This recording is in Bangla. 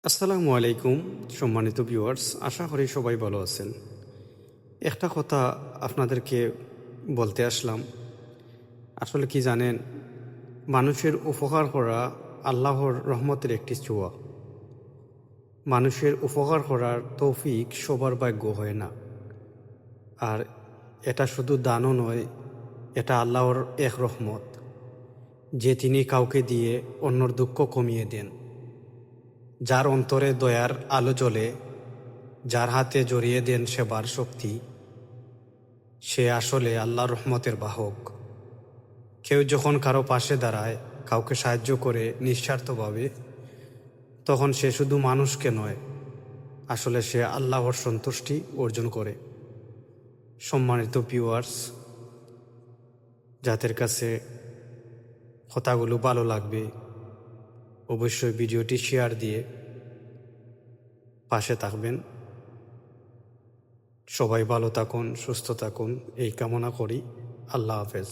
আসসালামু আলাইকুম সম্মানিত ভিউয়ার্স, আশা করি সবাই ভালো আছেন। একটা কথা আপনাদেরকে বলতে আসলাম। আসলে কি জানেন, মানুষের উপকার করা আল্লাহর রহমতের একটি ছোঁয়া। মানুষের উপকার করার তৌফিক সবার ভাগ্য হয় না। আর এটা শুধু দানও নয়, এটা আল্লাহর এক রহমত, যে তিনি কাউকে দিয়ে অন্যর দুঃখ কমিয়ে দেন। যার অন্তরে দয়ার আলো জ্বলে, যার হাতে জড়িয়ে দেন সেবার শক্তি, সে আসলে আল্লাহর রহমতের বাহক। কেউ যখন কারো পাশে দাঁড়ায়, কাউকে সাহায্য করে নিঃস্বার্থভাবে, তখন সে শুধু মানুষকে নয়, আসলে সে আল্লাহর সন্তুষ্টি অর্জন করে। সম্মানিত ভিউয়ার্স, যাদের কাছে কথাগুলো ভালো লাগবে, অবশ্যই ভিডিওটি শেয়ার দিয়ে পাশে থাকবেন। সবাই ভালো থাকুন, সুস্থ থাকুন, এই কামনা করি। আল্লাহ হাফেজ।